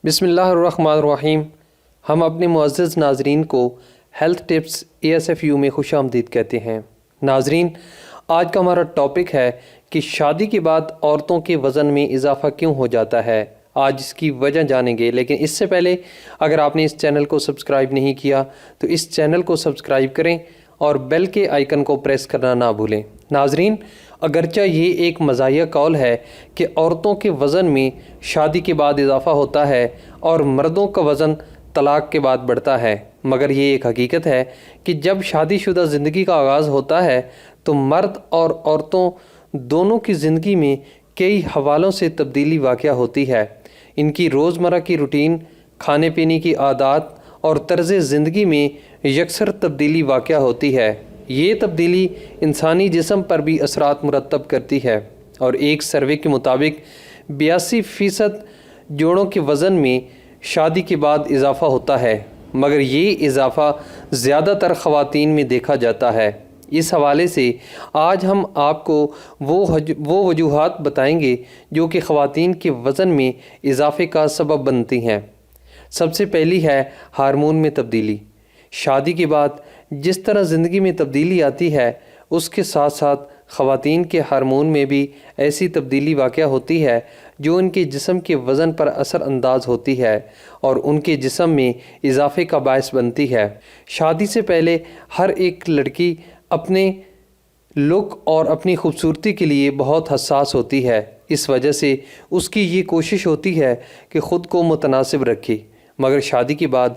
بسم اللہ الرحمن الرحیم۔ ہم اپنے معزز ناظرین کو ہیلتھ ٹپس ASFU میں خوش آمدید کہتے ہیں۔ ناظرین، آج کا ہمارا ٹاپک ہے کہ شادی کے بعد عورتوں کے وزن میں اضافہ کیوں ہو جاتا ہے۔ آج اس کی وجہ جانیں گے، لیکن اس سے پہلے اگر آپ نے اس چینل کو سبسکرائب نہیں کیا تو اس چینل کو سبسکرائب کریں اور بیل کے آئیکن کو پریس کرنا نہ بھولیں۔ ناظرین، اگرچہ یہ ایک مزاحیہ قول ہے کہ عورتوں کے وزن میں شادی کے بعد اضافہ ہوتا ہے اور مردوں کا وزن طلاق کے بعد بڑھتا ہے، مگر یہ ایک حقیقت ہے کہ جب شادی شدہ زندگی کا آغاز ہوتا ہے تو مرد اور عورتوں دونوں کی زندگی میں کئی حوالوں سے تبدیلی واقع ہوتی ہے۔ ان کی روزمرہ کی روٹین، کھانے پینے کی عادات اور طرز زندگی میں یکسر تبدیلی واقع ہوتی ہے۔ یہ تبدیلی انسانی جسم پر بھی اثرات مرتب کرتی ہے، اور ایک سروے کے مطابق 82% جوڑوں کے وزن میں شادی کے بعد اضافہ ہوتا ہے، مگر یہ اضافہ زیادہ تر خواتین میں دیکھا جاتا ہے۔ اس حوالے سے آج ہم آپ کو وہ وجوہات بتائیں گے جو کہ خواتین کے وزن میں اضافے کا سبب بنتی ہیں۔ سب سے پہلی ہے ہارمون میں تبدیلی۔ شادی کے بعد جس طرح زندگی میں تبدیلی آتی ہے، اس کے ساتھ ساتھ خواتین کے ہارمون میں بھی ایسی تبدیلی واقع ہوتی ہے جو ان کے جسم کے وزن پر اثر انداز ہوتی ہے اور ان کے جسم میں اضافے کا باعث بنتی ہے۔ شادی سے پہلے ہر ایک لڑکی اپنے لک اور اپنی خوبصورتی کے لیے بہت حساس ہوتی ہے۔ اس وجہ سے اس کی یہ کوشش ہوتی ہے کہ خود کو متناسب رکھے، مگر شادی کے بعد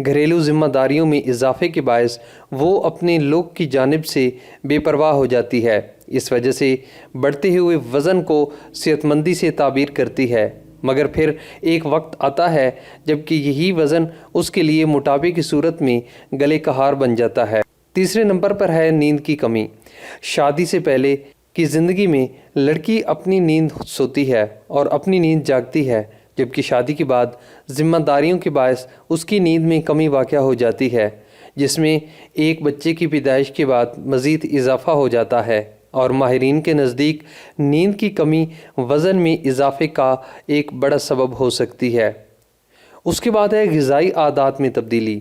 گھریلو ذمہ داریوں میں اضافے کے باعث وہ اپنے لک کی جانب سے بے پرواہ ہو جاتی ہے۔ اس وجہ سے بڑھتے ہوئے وزن کو صحت مندی سے تعبیر کرتی ہے، مگر پھر ایک وقت آتا ہے جب کہ یہی وزن اس کے لیے موٹاپے کی صورت میں گلے کا ہار بن جاتا ہے۔ تیسرے نمبر پر ہے نیند کی کمی۔ شادی سے پہلے کی زندگی میں لڑکی اپنی نیند سوتی ہے اور اپنی نیند جاگتی ہے، جبکہ شادی کے بعد ذمہ داریوں کے باعث اس کی نیند میں کمی واقع ہو جاتی ہے، جس میں ایک بچے کی پیدائش کے بعد مزید اضافہ ہو جاتا ہے، اور ماہرین کے نزدیک نیند کی کمی وزن میں اضافے کا ایک بڑا سبب ہو سکتی ہے۔ اس کے بعد ہے غذائی عادات میں تبدیلی۔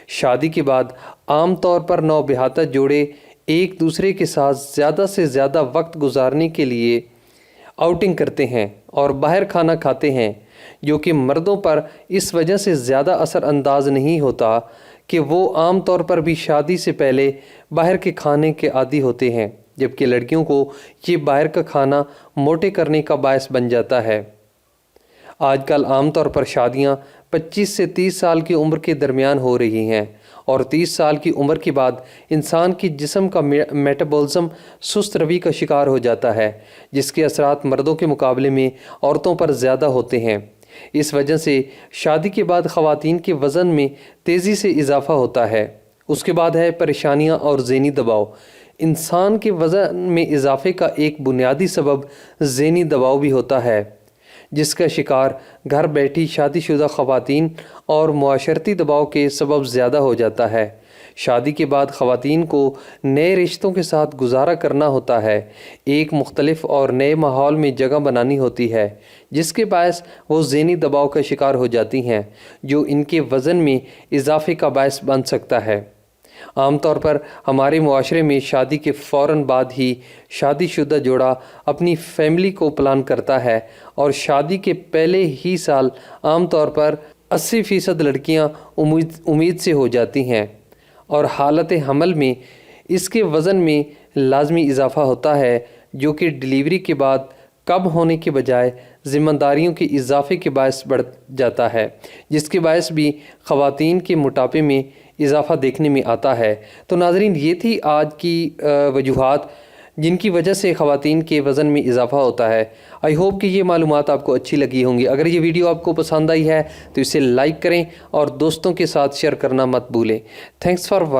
شادی کے بعد عام طور پر نوبہتہ جوڑے ایک دوسرے کے ساتھ زیادہ سے زیادہ وقت گزارنے کے لیے آؤٹنگ کرتے ہیں اور باہر کھانا کھاتے ہیں، جو کہ مردوں پر اس وجہ سے زیادہ اثر انداز نہیں ہوتا کہ وہ عام طور پر بھی شادی سے پہلے باہر کے کھانے کے عادی ہوتے ہیں، جبکہ لڑکیوں کو یہ باہر کا کھانا موٹے کرنے کا باعث بن جاتا ہے۔ آج کل عام طور پر شادیاں 25 سے 30 سال کی عمر کے درمیان ہو رہی ہیں، اور 30 سال کی عمر کے بعد انسان کی جسم کا میٹابولزم سست روی کا شکار ہو جاتا ہے، جس کے اثرات مردوں کے مقابلے میں عورتوں پر زیادہ ہوتے ہیں۔ اس وجہ سے شادی کے بعد خواتین کے وزن میں تیزی سے اضافہ ہوتا ہے۔ اس کے بعد ہے پریشانیاں اور ذہنی دباؤ۔ انسان کے وزن میں اضافے کا ایک بنیادی سبب ذہنی دباؤ بھی ہوتا ہے، جس کا شکار گھر بیٹھی شادی شدہ خواتین اور معاشرتی دباؤ کے سبب زیادہ ہو جاتا ہے۔ شادی کے بعد خواتین کو نئے رشتوں کے ساتھ گزارا کرنا ہوتا ہے، ایک مختلف اور نئے ماحول میں جگہ بنانی ہوتی ہے، جس کے باعث وہ ذہنی دباؤ کا شکار ہو جاتی ہیں، جو ان کے وزن میں اضافے کا باعث بن سکتا ہے۔ عام طور پر ہمارے معاشرے میں شادی کے فوراً بعد ہی شادی شدہ جوڑا اپنی فیملی کو پلان کرتا ہے، اور شادی کے پہلے ہی سال عام طور پر 80% لڑکیاں امید سے ہو جاتی ہیں، اور حالت حمل میں اس کے وزن میں لازمی اضافہ ہوتا ہے، جو کہ ڈیلیوری کے بعد کم ہونے کے بجائے ذمہ داریوں کے اضافے کے باعث بڑھ جاتا ہے، جس کے باعث بھی خواتین کے موٹاپے میں اضافہ دیکھنے میں آتا ہے۔ تو ناظرین، یہ تھی آج کی وجوہات جن کی وجہ سے خواتین کے وزن میں اضافہ ہوتا ہے۔ آئی ہوپ کہ یہ معلومات آپ کو اچھی لگی ہوں گی۔ اگر یہ ویڈیو آپ کو پسند آئی ہے تو اسے لائک کریں اور دوستوں کے ساتھ شیئر کرنا مت بھولیں۔ Thanks for watching.